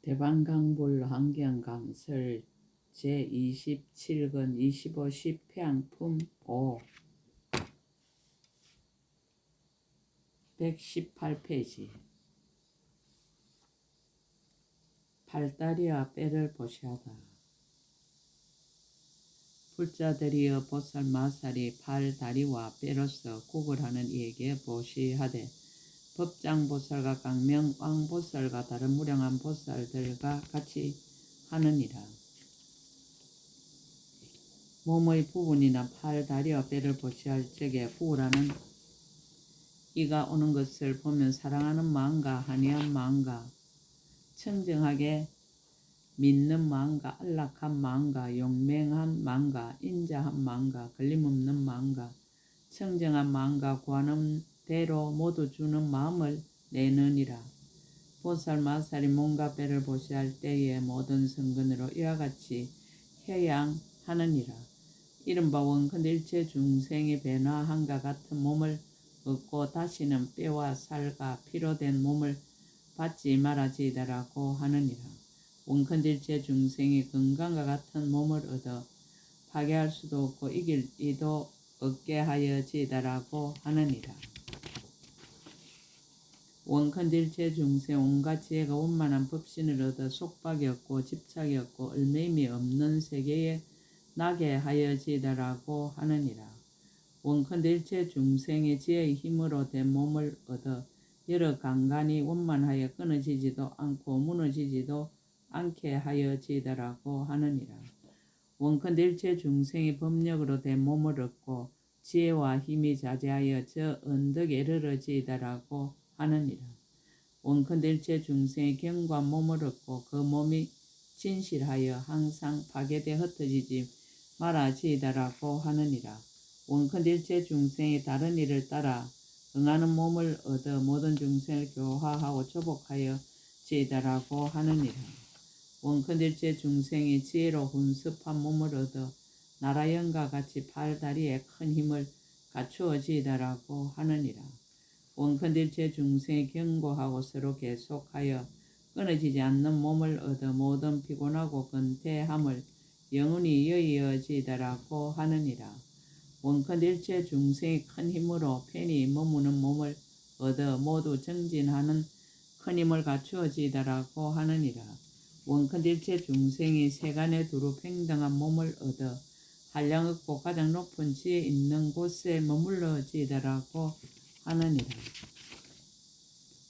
대방강불 환경강설 제27권 25 10평품 5 118페이지 팔다리와 뼈를 보시하다. 불자들이여 보살 마살이 팔다리와 뼈로서 구걸하는 이에게 보시하되 법장보살과 강명 왕보살과 다른 무량한 보살들과 같이 하느니라. 몸의 부분이나 팔, 다리와 뼈를 보시할 적에 구걸하는 이가 오는 것을 보면 사랑하는 마음과 한이한 마음과 청정하게 믿는 마음과 안락한 마음과 용맹한 마음과 인자한 마음과 걸림없는 마음과 청정한 마음과 구하는 대로 모두 주는 마음을 내느니라. 보살 마살이 몸과 뼈를 보시할 때의 모든 성근으로 이와 같이 해양하느니라. 이른바 원컨대 일체 중생이 변화함과 같은 몸을 얻고 다시는 뼈와 살과 피로 된 몸을 받지 말아지이다라고 하느니라. 원컨대 일체 중생이 건강과 같은 몸을 얻어 파괴할 수도 없고 이길 이도 없게 하여지이다라고 하느니라. 원컨대 일체 중생 온갖 지혜가 원만한 법신을 얻어 속박이 없고 집착이 없고 얽매임이 없는 세계에 나게 하여지이다라고 하느니라. 원컨대 일체 중생이 지혜의 힘으로 된 몸을 얻어 여러 강간이 원만하여 끊어지지도 않고 무너지지도 않게 하여지이다라고 하느니라. 원컨대 일체 중생이 법력으로 된 몸을 얻고 지혜와 힘이 자제하여 저 언덕에 이르러지이다라고 하느니라. 원컨대 일체 중생이 견고한 몸을 얻고 그 몸이 진실하여 항상 파괴돼 흩어지지 말아지이다라고 하느니라. 원컨대 일체 중생이 다른 일을 따라 응하는 몸을 얻어 모든 중생을 교화하고 조복하여 지이다라고 하느니라. 원컨대 일체 중생이 지혜로 훈습한 몸을 얻어 나라연과 같이 팔, 다리에 큰 힘을 갖추어지이다라고 하느니라. 원컨대 일체 중생이 견고하고 서로 계속하여 끊어지지 않는 몸을 얻어 모든 피곤하고 근태함을 영원히 여의어지이다라고 하느니라. 원컨대 일체 중생이 큰 힘으로 편히 머무는 몸을 얻어 모두 정진하는 큰 힘을 갖추어지이다라고 하느니라. 원컨대 일체 중생이 세간에 두루 평등한 몸을 얻어 한량 없고 가장 높은 지혜 있는 곳에 머물러지이다라고 하느니라.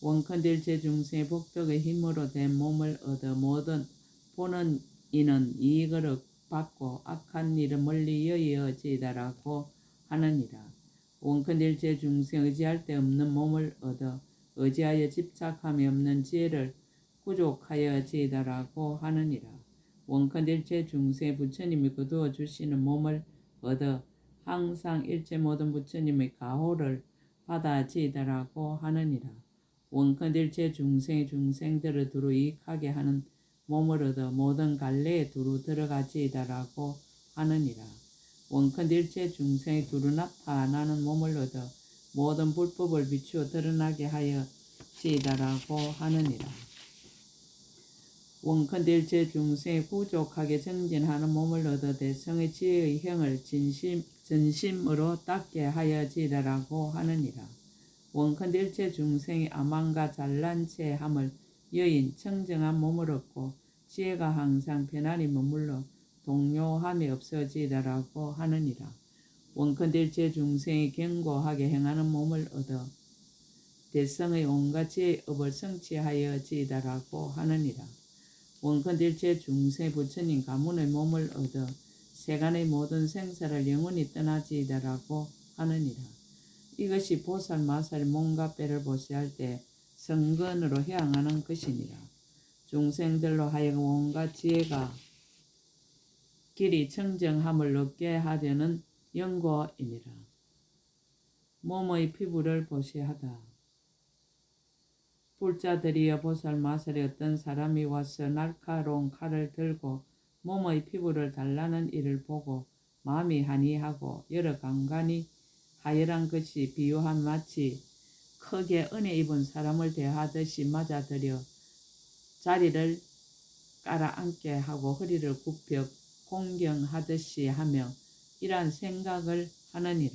원컨대 일체 중생의 복덕의 힘으로 된 몸을 얻어 모든 보는 이는 이익을 받고 악한 일은 멀리 여의어지이다라고 하느니라. 원컨대 일체 중생 의지할 데 없는 몸을 얻어 의지하여 집착함이 없는 지혜를 구족하여지이다라고 하느니라. 원컨대 일체 중생의 부처님이 거두어 주시는 몸을 얻어 항상 일체 모든 부처님의 가호를 받아지이다라고 하느니라. 원컨대 일체 중생이 중생들을 두루 이익하게 하는 몸을 얻어 모든 갈래에 두루 들어가지이다라고 하느니라. 원컨대 일체 중생이 두루 나타나는 몸을 얻어 모든 불법을 비추어 드러나게 하여 지이다라고 하느니라. 원컨대 일체 중생이 부족하게 정진하는 몸을 얻어 대성의 지혜의 형을 전심으로 닦게 하여지이다라고 하느니라. 원컨대 일체 중생이 아만과 잘난 체함을 여인 청정한 몸을 얻고 지혜가 항상 편안히 머물러 동요함이 없어지이다라고 하느니라. 원컨대 일체 중생이 견고하게 행하는 몸을 얻어 대성의 온갖 지혜의 업을 성취하여지이다라고 하느니라. 원컨대 일체 중생 부처님 가문의 몸을 얻어 세간의 모든 생사를 영원히 떠나지이다라고 하느니라. 이것이 보살 마살이 몸과 뼈를 보시할 때 성근으로 해양하는 것이니라. 중생들로 하여금 온갖 지혜가 길이 청정함을 얻게 하려는 연고이니라. 몸의 피부를 보시하다. 불자들이여 보살 마살이 어떤 사람이 와서 날카로운 칼을 들고 몸의 피부를 달라는 이를 보고 마음이 한이하고 여러 강간이 하열한 것이 비유한 마치 크게 은혜 입은 사람을 대하듯이 맞아들여 자리를 깔아앉게 하고 허리를 굽혀 공경하듯이 하며 이러한 생각을 하느니라.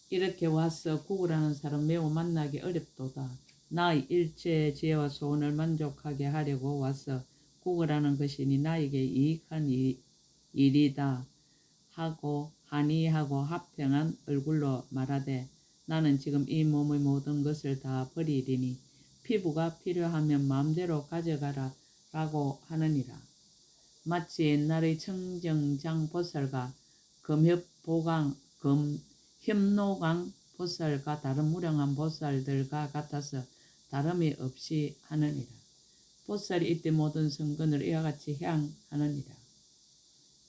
이렇게 와서 구걸하는 사람 매우 만나기 어렵도다. 나의 일체의 지혜와 소원을 만족하게 하려고 와서 구걸하는 것이니 나에게 이익한 일이다 하고 한이하고 합평한 얼굴로 말하되 나는 지금 이 몸의 모든 것을 다 버리리니 피부가 필요하면 마음대로 가져가라 라고 하느니라. 마치 옛날의 청정장 보살과 협노강 보살과 다른 무량한 보살들과 같아서 다름이 없이 하느니라. 보살이 이때 모든 성근을 이와 같이 향하느니라.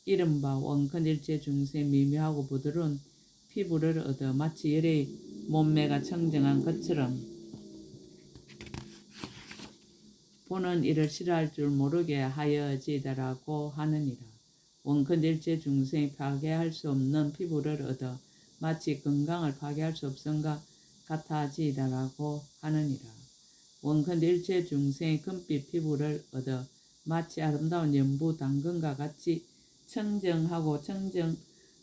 이른바 원컨일체 중생 미묘하고 부드러운 피부를 얻어 마치 열의 몸매가 청정한 것처럼 보는 이를 싫어할 줄 모르게 하여지더라고 하느니라. 원컨일체 중생이 파괴할 수 없는 피부를 얻어 마치 건강을 파괴할 수 없음과 같아지더라고 하느니라. 원컨일체 중생의 금빛 피부를 얻어 마치 아름다운 연부 당근과 같이 청정하고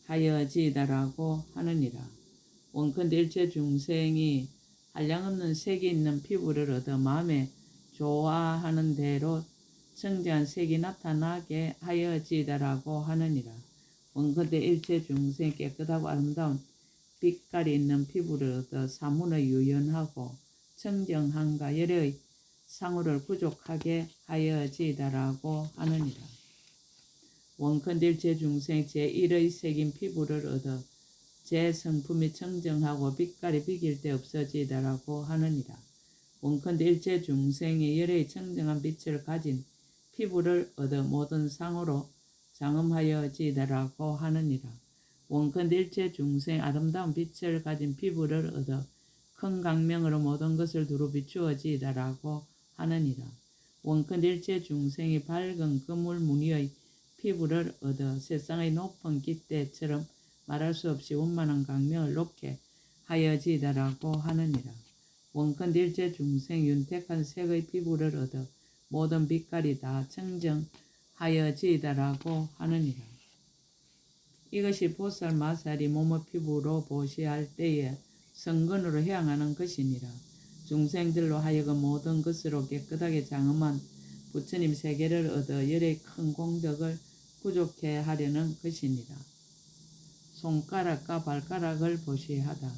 청정하여지더라고 하느니라. 원컨일체 중생이 한량없는 색이 있는 피부를 얻어 마음에 좋아하는 대로 청정한 색이 나타나게 하여지더라고 하느니라. 원컨대 일체 중생 깨끗하고 아름다운 빛깔이 있는 피부를 얻어 사문의 유연하고 청정함과 열의 상호를 부족하게 하여지더라고 하느니라. 원컨일체 중생 제1의 색인 피부를 얻어 제 성품이 청정하고 빛깔이 비길 때 없어지더라고 하느니라. 원컨일체 중생이 열의 청정한 빛을 가진 피부를 얻어 모든 상으로 장엄하여지더라고 하느니라. 원컨일체 중생 아름다운 빛을 가진 피부를 얻어 큰 강명으로 모든 것을 두루 비추어지더라고 하느니라. 원컨일체 중생이 밝은 그물 무늬의 피부를 얻어 세상의 높은 깃대처럼 말할 수 없이 원만한 강명을 놓게 하여지더라고 하느니라. 원컨일체 중생 윤택한 색의 피부를 얻어 모든 빛깔이 다 청정하여지더라고 하느니라. 이것이 보살 마살이 몸의 피부로 보시할 때에 성근으로 향하는 것이니라. 중생들로 하여금 모든 것으로 깨끗하게 장엄한 부처님 세계를 얻어 열의 큰 공덕을 부족해 하려는 것이니라. 손가락과 발가락을 보시하다.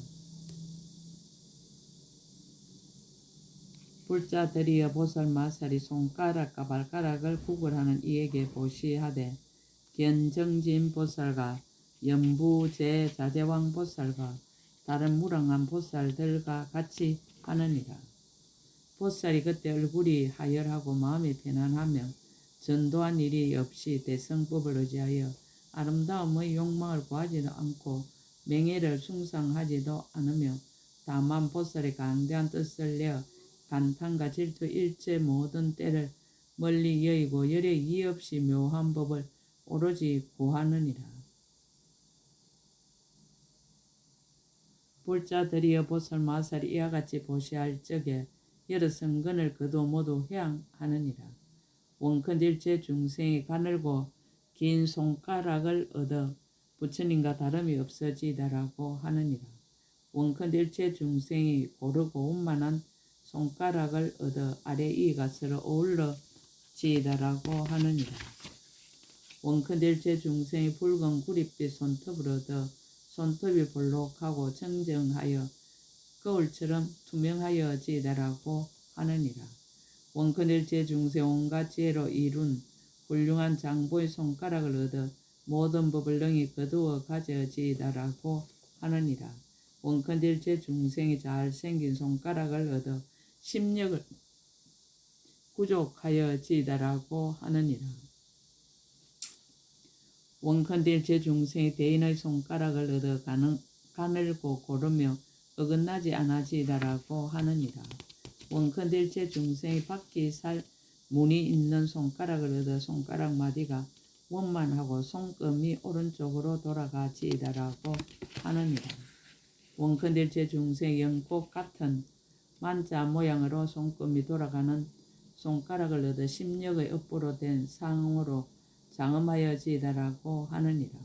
불자들이여 보살 마살이 손가락과 발가락을 구걸하는 이에게 보시하되 견정진 보살과 연부제 자제왕 보살과 다른 무량한 보살들과 같이 하느니라. 보살이 그때 얼굴이 하열하고 마음이 편안하며 전도한 일이 없이 대성법을 의지하여 아름다움의 욕망을 구하지도 않고 명예를 숭상하지도 않으며 다만 보살의 강대한 뜻을 내어 간탄과 질투 일체 모든 때를 멀리 여의고 열의 이의 없이 묘한 법을 오로지 구하느니라. 불자들이여 보살 마살이 이와 같이 보시할 적에 여러 성근을 그도 모두 향하느니라. 원컨일체 중생이 가늘고 긴 손가락을 얻어 부처님과 다름이 없어지더라고 하느니라. 원컨일체 중생이 고르고 원만한 손가락을 얻어 아래 이가 서로 어울러지더라고 하느니라. 원컨일체 중생이 붉은 구릿빛 손톱을 얻어 손톱이 볼록하고 청정하여 거울처럼 투명하여지더라고 하느니라. 원컨일체 중생 온갖 지혜로 이룬 훌륭한 장보의 손가락을 얻어 모든 법을 능히 거두어 가져지더라고 하느니라. 원컨일체 중생이 잘생긴 손가락을 얻어 심력을 구족하여지더라고 하느니라. 원컨일체 중생이 대인의 손가락을 얻어 가늘고 고르며 어긋나지 않아지더라고 하느니라. 원컨일체 중생이 바퀴살 무늬 있는 손가락을 얻어 손가락 마디가 원만하고 손금이 오른쪽으로 돌아가지더라고 하느니라. 원컨일체 중생이 연꽃 같은 만자 모양으로 손금이 돌아가는 손가락을 얻어 십력의 업보로 된 상으로 장엄하여지다라고 하느니라.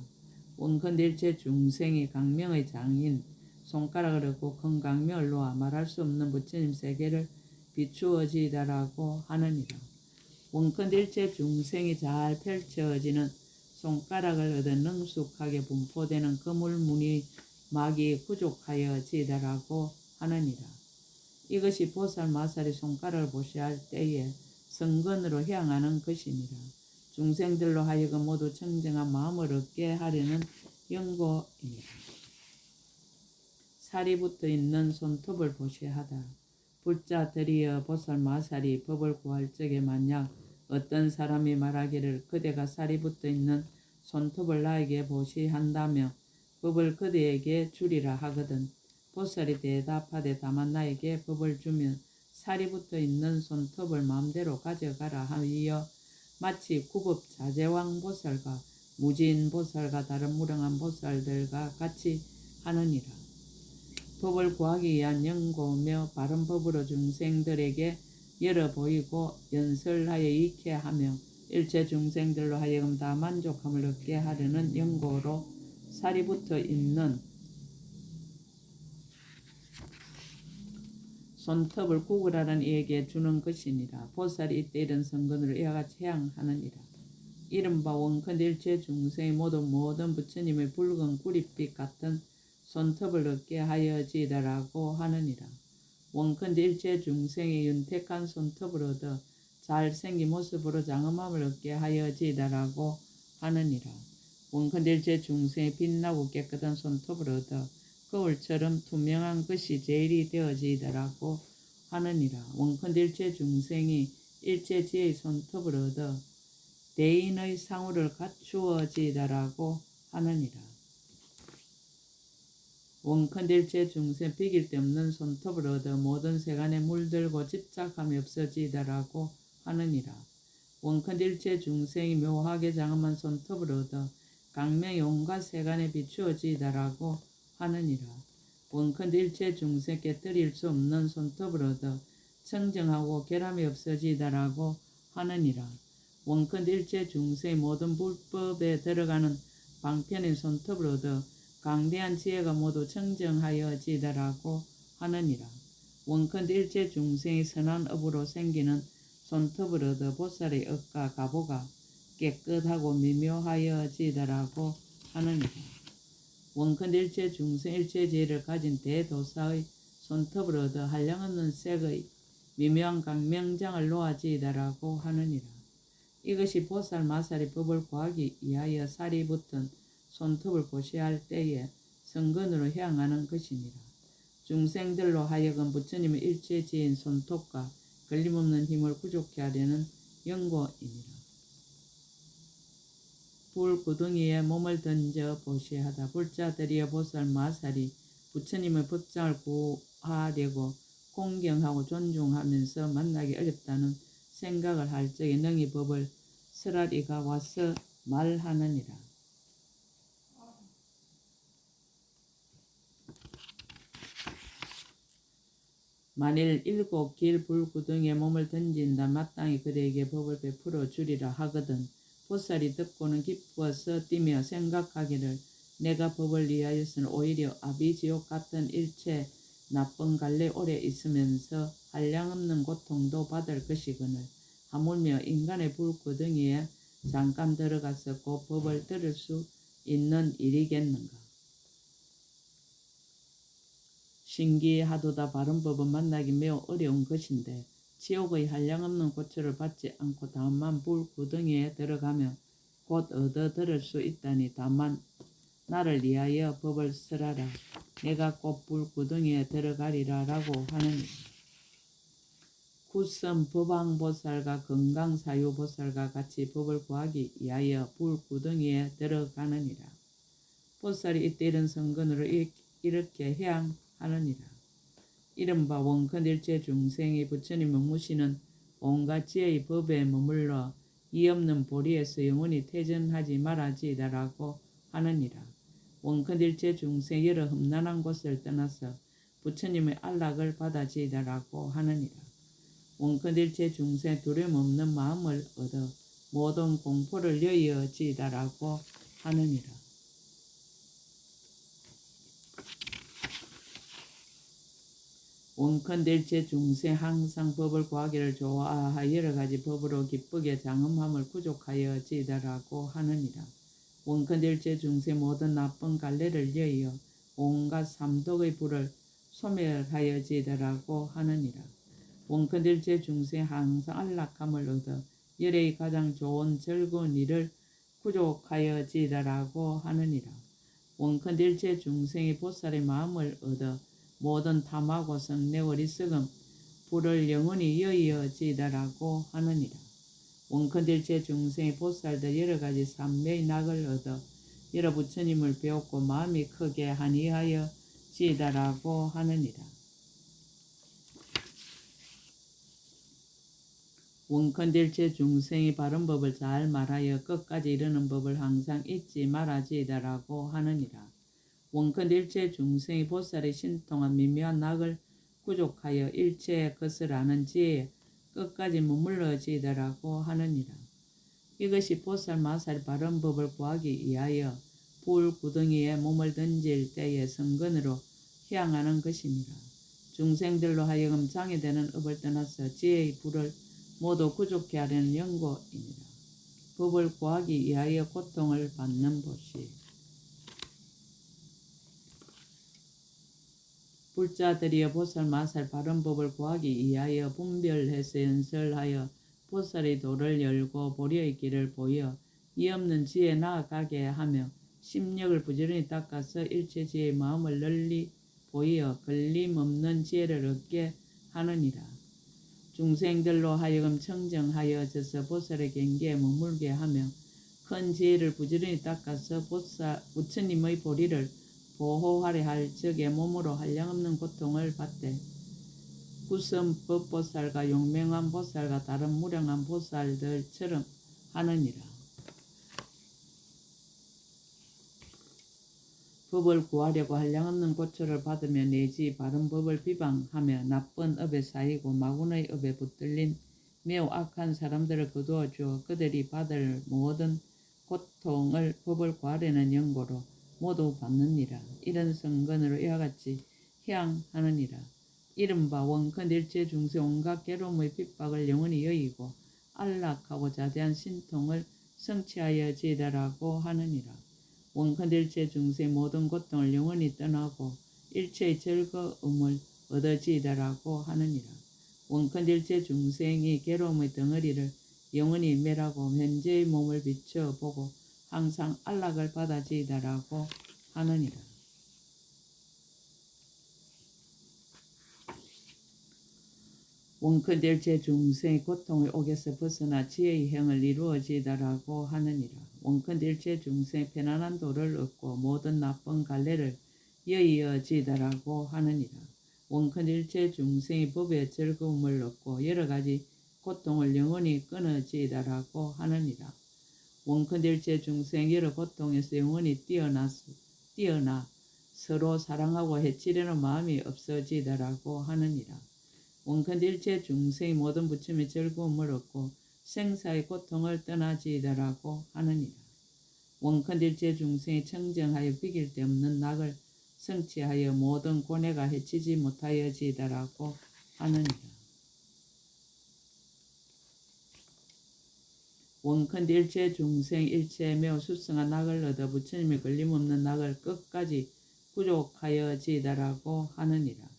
원컨일체 중생이 강명의 장인 손가락을 얻고 큰 강명을 놓아 말할 수 없는 부처님 세계를 비추어지다라고 하느니라. 원컨일체 중생이 잘 펼쳐지는 손가락을 얻어 능숙하게 분포되는 그물무늬 막이 부족하여지다라고 하느니라. 이것이 보살 마살이 손가락을 보시할 때에 성근으로 향하는 것이니라. 중생들로 하여금 모두 청정한 마음을 얻게 하려는 연고이니라. 살이 붙어 있는 손톱을 보시하다. 불자 들이어 보살 마살이 법을 구할 적에 만약 어떤 사람이 말하기를 그대가 살이 붙어 있는 손톱을 나에게 보시한다며 법을 그대에게 주리라 하거든 보살이 대답하되 다만 나에게 법을 주면 살이 붙어 있는 손톱을 마음대로 가져가라 하여 마치 구법자재왕 보살과 무진 보살과 다른 무량한 보살들과 같이 하느니라. 법을 구하기 위한 연고며 바른 법으로 중생들에게 열어 보이고 연설하여 익게 하며 일체 중생들로 하여금 다 만족함을 얻게 하려는 연고로 살이 붙어 있는 손톱을 구글하는 이에게 주는 것이니라. 보살이 이때 이런 성근으로 이와 같이 향하느니라. 이른바 원컨일체 중생이 모든 부처님의 붉은 구릿빛 같은 손톱을 얻게 하여지다라고 하느니라. 원컨일체 중생이 윤택한 손톱을 얻어 잘생긴 모습으로 장엄함을 얻게 하여지다라고 하느니라. 원컨일체 중생이 빛나고 깨끗한 손톱을 얻어 거울처럼 투명한 것이 제일이 되어지더라고 하느니라. 원컨일체 중생이 일체지의 손톱을 얻어 대인의 상우를 갖추어지더라고 하느니라. 원컨일체 중생 비길 데 없는 손톱을 얻어 모든 세간에 물들고 집착함이 없어지더라고 하느니라. 원컨일체 중생이 묘하게 장엄한 손톱을 얻어 강명이 온갖 세간에 비추어지더라고 하느니라. 원컨일체 중생 깨뜨릴 수 없는 손톱을 얻어 청정하고 결함이 없어지더라고 하느니라. 원컨일체 중생의 모든 불법에 들어가는 방편인 손톱을 얻어 강대한 지혜가 모두 청정하여지더라고 하느니라. 원컨일체 중생이 선한 업으로 생기는 손톱을 얻어 보살의 업과 가보가 깨끗하고 미묘하여지더라고 하느니라. 원컨일체 중생 일체지혜를 가진 대도사의 손톱을 얻어 한량없는 색의 미묘한 강명장을 놓아지더라고 하느니라. 이것이 보살 마살이 법을 구하기 위하여 살이 붙은 손톱을 보시할 때에 성근으로 향하는 것이니라. 중생들로 하여금 부처님의 일체지혜인 손톱과 걸림없는 힘을 구족케 하려는 연고이니라. 불 구덩이에 몸을 던져 보시하다. 불자들이여 보살 마살이 부처님의 법장을 구하려고 공경하고 존중하면서 만나기 어렵다는 생각을 할 적에 능히 법을 설하리가 와서 말하느니라. 만일 일곱 길 불구덩이에 몸을 던진다 마땅히 그대에게 법을 베풀어 주리라 하거든 보살이 듣고는 기뻐서 뛰며 생각하기를 내가 법을 위하여서는 오히려 아비지옥 같은 일체 나쁜 갈래 오래 있으면서 한량없는 고통도 받을 것이거늘 하물며 인간의 불구덩이에 잠깐 들어가서 그 법을 들을 수 있는 일이겠는가. 신기하도다. 바른 법은 만나기 매우 어려운 것인데 지옥의 한량없는 고초를 받지 않고 다만 불구덩이에 들어가면 곧 얻어 들을 수 있다니 다만 나를 위하여 법을 설하라. 내가 곧 불구덩이에 들어가리라 라고 하느니 구섬 법왕보살과 건강사유보살과 같이 법을 구하기 위하여 불구덩이에 들어가느니라. 보살이 이때 이런 성근으로 이렇게 향하느니라. 이른바 원컨일체 중생이 부처님을 무시는 온갖 지혜의 법에 머물러 이 없는 보리에서 영원히 퇴전하지 말아지다라고 하느니라. 원컨일체 중생 여러 험난한 곳을 떠나서 부처님의 안락을 받아지이다라고 하느니라. 원컨일체 중생 두려움 없는 마음을 얻어 모든 공포를 여의어지이다라고 하느니라. 원컨일체 중생 항상 법을 구하기를 좋아하여 여러 가지 법으로 기쁘게 장엄함을 구족하여지이다라고 하느니라. 원컨일체 중생 모든 나쁜 갈래를 여의어 온갖 삼독의 불을 소멸하여지이다라고 하느니라. 원컨일체 중생 항상 안락함을 얻어 열의 가장 좋은 즐거운 일을 구족하여지이다라고 하느니라. 원컨일체 중생이 보살의 마음을 얻어 모든 탐하고 성내 어리석음 불을 영원히 여의어지이다라고 하느니라. 원컨일체 중생이 보살들 여러 가지 삼매의 낙을 얻어 여러 부처님을 배웠고 마음이 크게 한이하여 지이다라고 하느니라. 원컨일체 중생이 바른 법을 잘 말하여 끝까지 이르는 법을 항상 잊지 말아지이다라고 하느니라. 원컨일체 중생이 보살의 신통한 미묘한 낙을 구족하여 일체의 것을 아는 지혜에 끝까지 머물러지이다라고 하느니라. 이것이 보살 마살 바른 법을 구하기 위하여 불 구덩이에 몸을 던질 때의 성근으로 향하는 것이니라. 중생들로 하여금 장애되는 업을 떠나서 지혜의 불을 모두 구족케 하려는 연고이니라. 법을 구하기 위하여 고통을 받는 것이 불자들이여 보살 마살 바른 법을 구하기 위하여 분별해서 연설하여 보살의 도를 열고 보리의 길을 보여 이 없는 지에 나아가게 하며 심력을 부지런히 닦아서 일체 지혜의 마음을 널리 보여 걸림없는 지혜를 얻게 하느니라. 중생들로 하여금 청정하여져서 보살의 경계에 머물게 하며 큰 지혜를 부지런히 닦아서 부처님의 보리를 보호하려 할 적에 몸으로 한량없는 고통을 받되 구선법보살과 용맹한 보살과 다른 무량한 보살들처럼 하느니라. 법을 구하려고 한량없는 고초를 받으며 내지 바른 법을 비방하며 나쁜 업에 쌓이고 마군의 업에 붙들린 매우 악한 사람들을 거두어 주어 그들이 받을 모든 고통을 법을 구하려는 연고로 모두 받느니라. 이런 성건으로 이와 같이 향하느니라. 이른바 원컨일체 중생 온갖 괴로움의 핍박을 영원히 여의고 안락하고 자대한 신통을 성취하여지이다라고 하느니라. 원컨일체 중생 모든 고통을 영원히 떠나고 일체의 즐거움을 얻어지이다라고 하느니라. 원컨일체 중생이 괴로움의 덩어리를 영원히 멸하고 현재의 몸을 비춰보고 항상 안락을 받아지이다라고 하느니라. 원컨일체 중생의 고통의 옥에서 벗어나 지혜의 행을 이루어지이다라고 하느니라. 원컨일체 중생의 편안한 도를 얻고 모든 나쁜 갈래를 여의어지이다라고 하느니라. 원컨일체 중생이 법의 즐거움을 얻고 여러 가지 고통을 영원히 끊어지이다라고 하느니라. 원컨일체 중생 여러 고통에서 영원히 뛰어나 서로 사랑하고 해치려는 마음이 없어지이다라고 하느니라. 원컨일체 중생이 모든 부처님의 즐거움을 얻고 생사의 고통을 떠나지이다라고 하느니라. 원컨일체 중생이 청정하여 비길 데 없는 낙을 성취하여 모든 고뇌가 해치지 못하여지이다라고 하느니라. 원컨일체 중생 일체에 매우 수성한 낙을 얻어 부처님의 걸림없는 낙을 끝까지 구족하여지이다라고 하느니라.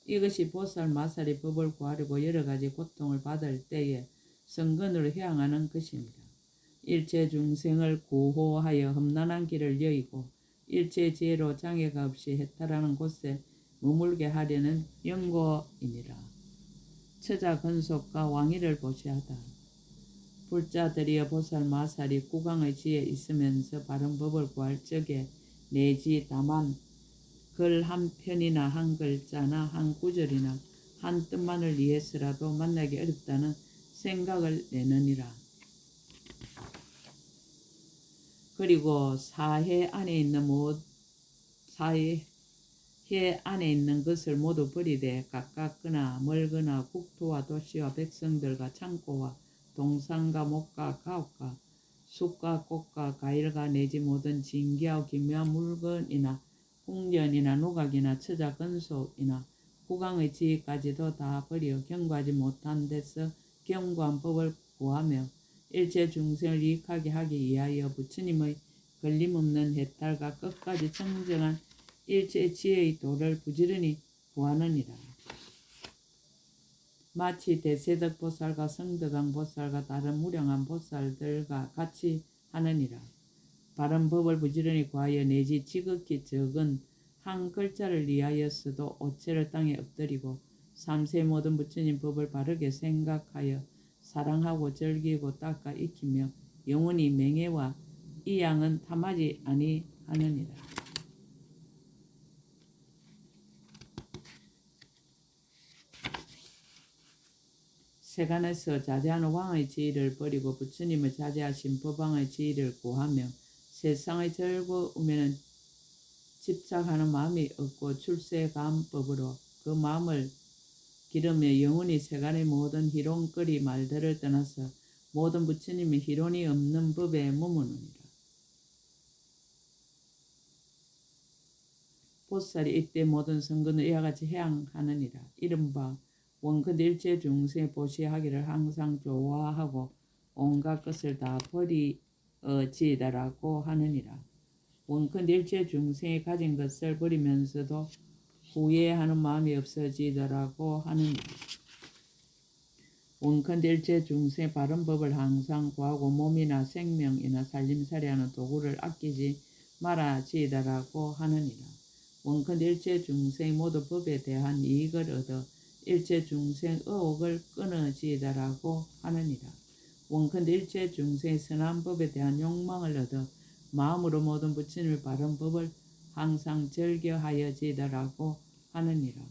이것이 보살 마살이 법을 구하려고 여러 가지 고통을 받을 때에 성근으로 향하는 것입니다. 일체 중생을 구호하여 험난한 길을 여의고 일체 지혜로 장애가 없이 해탈하는 곳에 머물게 하려는 연고이니라. 처자 근속과 왕위를 보시하다. 불자들이여 보살 마살이 구강의 지에 있으면서 바른 법을 구할 적에 내지 다만 글 한 편이나 한 글자나 한 구절이나 한 뜻만을 위해서라도 만나기 어렵다는 생각을 내느니라. 그리고 사해 안에 있는 사해 해 안에 있는 것을 모두 버리되 가깝거나 멀거나 국토와 도시와 백성들과 창고와 동산과 목과 가옥과 숲과 꽃과 과일과 내지 모든 진귀하고 기묘한 물건이나 궁전이나 누각이나 처자 건속이나 국왕의 지위까지도 다 버려 경고하지 못한 데서 경고한 법을 구하며 일체 중생을 유익하게 하기 위하여 부처님의 걸림없는 해탈과 끝까지 청정한 일체 지혜의 도를 부지런히 구하느니라. 마치 대세덕 보살과 성덕왕 보살과 다른 무량한 보살들과 같이 하느니라. 바른 법을 부지런히 구하여 내지 지극히 적은 한 글자를 위하여서도 오체를 땅에 엎드리고 삼세 모든 부처님 법을 바르게 생각하여 사랑하고 즐기고 닦아 익히며 영원히 명예와 이 양은 탐하지 아니하느니라. 세간에서 자제하는 왕의 지위를 버리고 부처님을 자제하신 법왕의 지위를 구하며 세상의 즐거움에는 집착하는 마음이 없고 출세감법으로 그 마음을 기르며 영원히 세간의 모든 희롱거리 말들을 떠나서 모든 부처님의 희론이 없는 법에 머무느니라. 보살이 이때 모든 선근을 이와 같이 해양하느니라. 이른바 원컨 일체 중생의 보시하기를 항상 좋아하고 온갖 것을 다 버리지다라고 하느니라. 원컨 일체 중생이 가진 것을 버리면서도 후회하는 마음이 없어지더라고 하느니라. 원컨 일체 중생의 바른 법을 항상 구하고 몸이나 생명이나 살림살이하는 도구를 아끼지 말아지더라고 하느니라. 원컨 일체 중생 모두 법에 대한 이익을 얻어 일체 중생 의혹을 끊어지더라고 하느니라. 원컨 일체 중생의 선한 법에 대한 욕망을 얻어 마음으로 모든 부처님의 바른 법을 항상 즐겨하여지더라고 하느니라.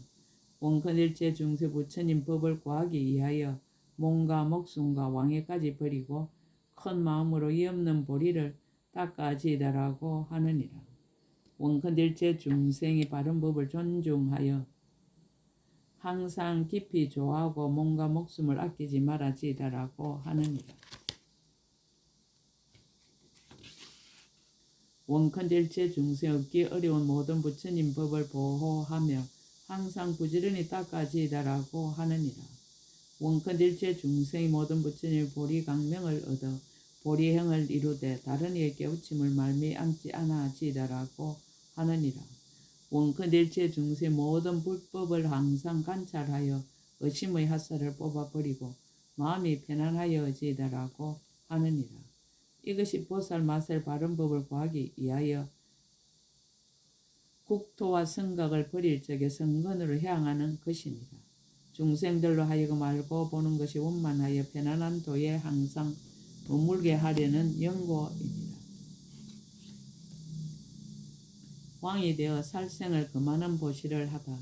원컨 일체 중생 부처님 법을 구하기 위하여 몸과 목숨과 왕해까지 버리고 큰 마음으로 이 없는 보리를 닦아지더라고 하느니라. 원컨 일체 중생이 바른 법을 존중하여 항상 깊이 좋아하고 몸과 목숨을 아끼지 말아지더라고 하느니라. 원컨 일체 중생 얻기 어려운 모든 부처님 법을 보호하며 항상 부지런히 닦아지더라고 하느니라. 원컨 일체 중생이 모든 부처님의 보리강명을 얻어 보리행을 이루되 다른 이의 깨우침을 말미암지 않아지더라고 하느니라. 원컨 일체 중생 모든 불법을 항상 관찰하여 의심의 핫살을 뽑아버리고 마음이 편안하여지더라고 하느니라. 이것이 보살 마살 바른 법을 구하기 위하여 국토와 성각을 버릴 적에 성근으로 향하는 것이니라. 중생들로 하여금 알고 보는 것이 원만하여 편안한 도에 항상 머물게 하려는 연고이니라. 왕이 되어 살생을 금하는 보시를 하다.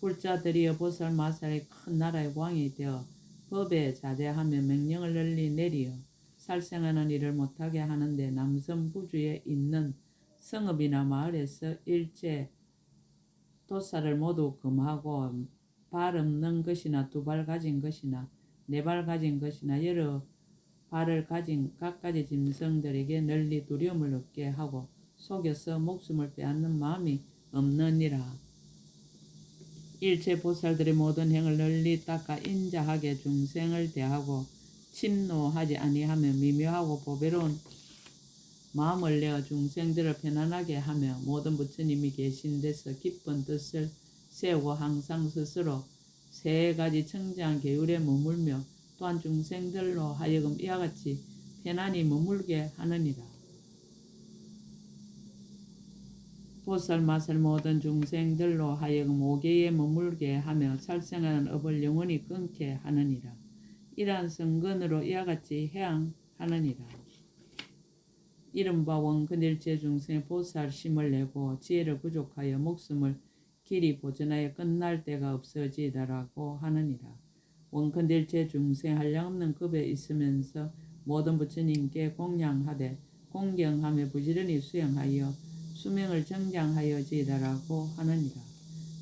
불자들이여 보살 마살의 큰 나라의 왕이 되어 법에 자제하며 명령을 널리 내리어 살생하는 일을 못하게 하는데 남선부주에 있는 성읍이나 마을에서 일체 도살을 모두 금하고 발 없는 것이나 두 발 가진 것이나 네 발 가진 것이나 여러 발을 가진 갖가지 짐승들에게 널리 두려움을 얻게 하고 속여서 목숨을 빼앗는 마음이 없느니라. 일체 보살들의 모든 행을 널리 닦아 인자하게 중생을 대하고 침노하지 아니하며 미묘하고 보배로운 마음을 내어 중생들을 편안하게 하며 모든 부처님이 계신 데서 깊은 뜻을 세우고 항상 스스로 세 가지 청정한 계율에 머물며 또한 중생들로 하여금 이와 같이 편안히 머물게 하느니라. 보살 마살 모든 중생들로 하여금 오계에 머물게 하며 살생하는 업을 영원히 끊게 하느니라. 이러한 성근으로 이와 같이 해양하느니라. 이른바 원컨 일체 중생의 보살심을 내고 지혜를 부족하여 목숨을 길이 보존하여 끝날 때가 없어지더라고 하느니라. 원컨 일체 중생 한량없는 급에 있으면서 모든 부처님께 공양하되 공경하며 부지런히 수행하여 수명을 정장하여지이다라고 하느니라.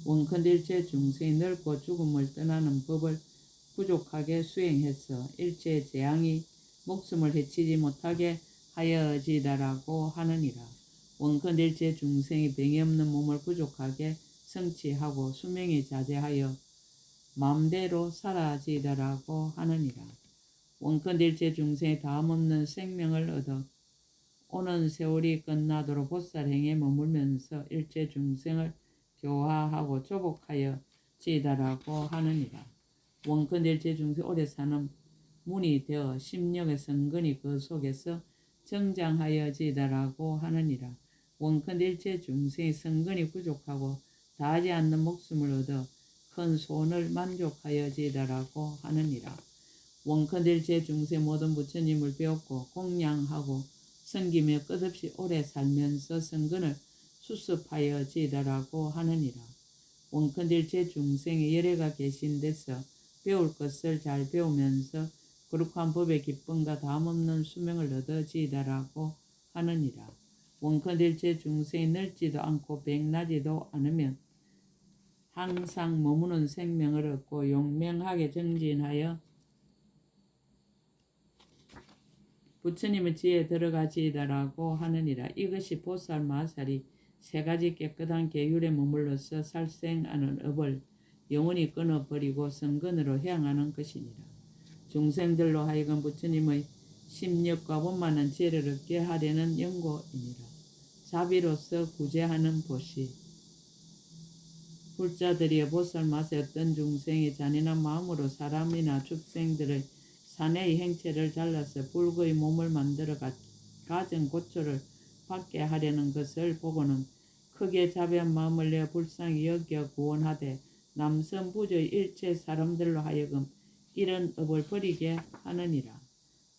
원컨대일체 중생이 넓고 죽음을 떠나는 법을 부족하게 수행해서 일체의 재앙이 목숨을 해치지 못하게 하여지이다라고 하느니라. 원컨대일체 중생이 병이 없는 몸을 부족하게 성취하고 수명이 자제하여 마음대로 사라지이다라고 하느니라. 원컨대일체 중생이 다함없는 생명을 얻어 오는 세월이 끝나도록 보살행에 머물면서 일체 중생을 교화하고 조복하여 지이다라고 하느니라. 원컨대일체 중생 오래 사는 문이 되어 심령의 성근이 그 속에서 정장하여 지이다라고 하느니라. 원컨대일체 중생의 성근이 부족하고 다하지 않는 목숨을 얻어 큰 소원을 만족하여 지이다라고 하느니라. 원컨대일체 중생 모든 부처님을 배웠고 공양하고 섬기며 끝없이 오래 살면서 성근을 수습하여 지이다라고 하느니라. 원컨대일체 중생의 열애가 계신 데서 배울 것을 잘 배우면서 거룩한 법의 기쁨과 다함없는 수명을 얻어 지이다라고 하느니라. 원컨대일체 중생이 늙지도 않고 백나지도 않으면 항상 머무는 생명을 얻고 용맹하게 정진하여 부처님의 지혜에 들어가지이다라고 하느니라. 이것이 보살 마살이 세 가지 깨끗한 계율에 머물러서 살생하는 업을 영원히 끊어버리고 성근으로 향하는 것이니라. 중생들로 하여금 부처님의 심력과 원만한 지혜를 얻게 하려는 연고이니라. 자비로서 구제하는 보시. 불자들이여 보살 마세 어떤 중생이 잔인한 마음으로 사람이나 축생들의 사내의 행체를 잘라서 불거의 몸을 만들어 가정 고초를 받게 하려는 것을 보고는 크게 자비한 마음을 내어 불쌍히 여겨 구원하되 남선부조의 일체 사람들로 하여금 이런 업을 버리게 하느니라.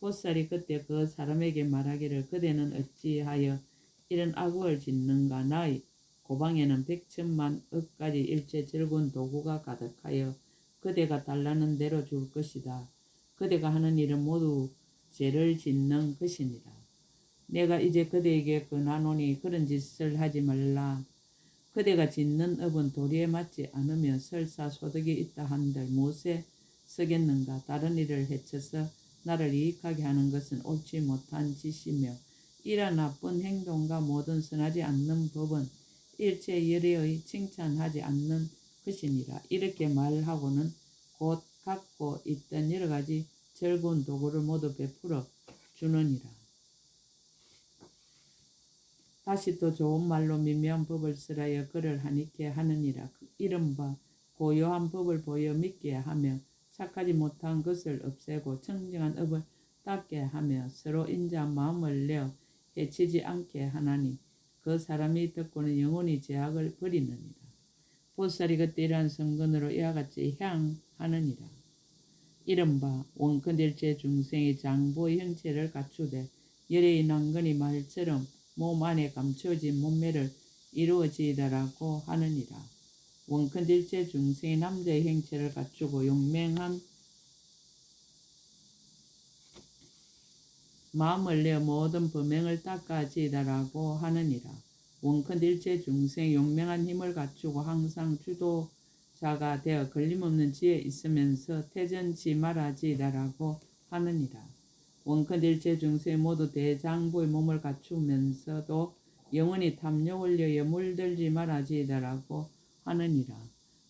보살이 그때 그 사람에게 말하기를 그대는 어찌하여 이런 악업을 짓는가. 나의 고방에는 100천만 억까지 일체 즐거운 도구가 가득하여 그대가 달라는 대로 줄 것이다. 그대가 하는 일은 모두 죄를 짓는 것이니라. 내가 이제 그대에게 권하노니 그런 짓을 하지 말라. 그대가 짓는 업은 도리에 맞지 않으며 설사 소득이 있다 한들 무엇에 쓰겠는가. 다른 일을 해쳐서 나를 이익하게 하는 것은 옳지 못한 짓이며 이러한 나쁜 행동과 모든 선하지 않는 법은 일체 열애의 칭찬하지 않는 것이니라. 이렇게 말하고는 곧 갖고 있던 여러 가지 즐거운 도구를 모두 베풀어 주느니라. 다시 또 좋은 말로 미묘한 법을 쓰라여 그를 하니께 하느니라. 이른바 고요한 법을 보여 믿게 하며 착하지 못한 것을 없애고 청정한 업을 닦게 하며 서로 인자한 마음을 내어 해치지 않게 하나니 그 사람이 듣고는 영원히 죄악을 버리느니라. 보살이 그때 이러한 성근으로 이와 같이 향하느니라. 이른바 원컨대일체 중생이 장보의 형체를 갖추되 열애의 난근이 말처럼 몸 안에 감추어진 몸매를 이루어지이다라고 하느니라. 원컨대일체 중생이 남자의 형체를 갖추고 용맹한 마음을 내어 모든 범행을 닦아지이다라고 하느니라. 원컨대일체 중생이 용맹한 힘을 갖추고 항상 주도자가 되어 걸림없는 지혜에 있으면서 태전치 말아지이다라고 하느니라. 원컨대일체 중생이 모두 대장보의 몸을 갖추면서도 영원히 탐욕을 위하여 물들지 말아지이다라고 하느니라.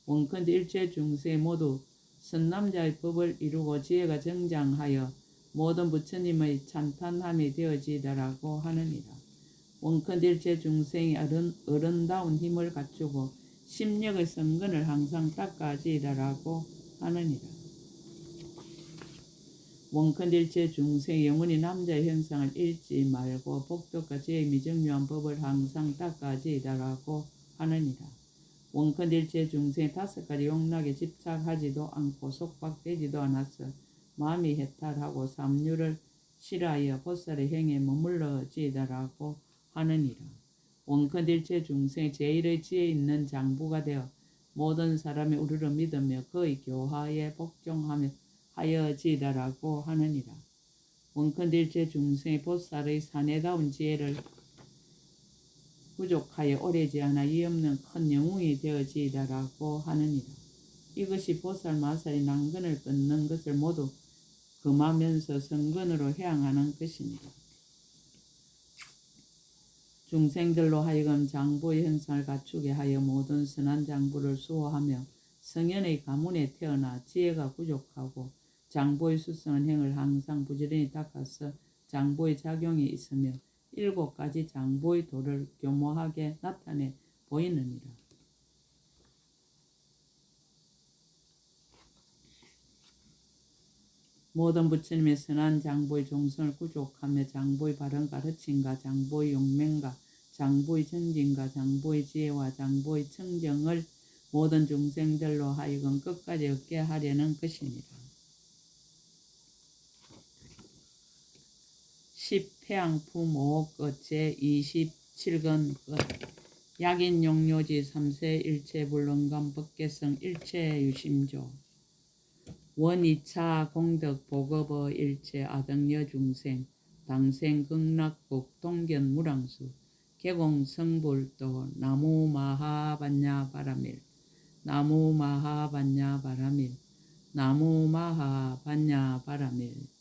원컨대일체 중생이 모두 선남자의 법을 이루고 지혜가 정장하여 모든 부처님의 찬탄함이 되어지이다라고 하느니라. 원컨대일체 중생이 어른다운 힘을 갖추고 심력의 성근을 항상 닦아지이다라고 하느니라. 원컨대일체 중생이 영원히 남자의 형상을 잃지 말고 복덕과 지혜의 미정묘한 법을 항상 닦아지이다라고 하느니라. 원컨대일체 중생이 5가지 욕락에 집착하지도 않고 속박되지도 않아서 마음이 해탈하고 삼류를 싫어하여 보살의 행에 머물러지이다라고 하느니라. 원컨대일체 중생이 제1의 지혜 있는 장부가 되어 모든 사람이 우리를 믿으며 그의 교화에 복종하며 하여지이다라고 하느니라. 원컨대일체 중생이 보살의 사내다운 지혜를 부족하여 오래지 않아 이없는 큰 영웅이 되어지이다라고 하느니라. 이것이 보살 마살이 난근을 끊는 것을 모두 금하면서 성근으로 향하는 것이니라. 중생들로 하여금 장보의 형상을 갖추게 하여 모든 선한 장보를 수호하며 성현의 가문에 태어나 지혜가 부족하고 장보의 수성한 행을 항상 부지런히 닦아서 장보의 작용이 있으며 7가지 장보의 도를 교모하게 나타내 보이느니라. 모든 부처님의 선한 장보의 종성을 구족하며 장보의 바른 가르침과 장보의 용맹과 장보의 정진과 장보의 지혜와 장보의 청정을 모든 중생들로 하여금 끝까지 얻게 하려는 것이니라. 10폐양품 5끝 제27건 끝. 약인 용료지 3세 일체 불능감 법계성 일체 유심조 원 2차 공덕 보급어 일체 아등여 중생 당생 극락국 동견 무랑수 개공 성불도 나무 마하반야 바라밀 나무 마하반야 바라밀 나무 마하반야 바라밀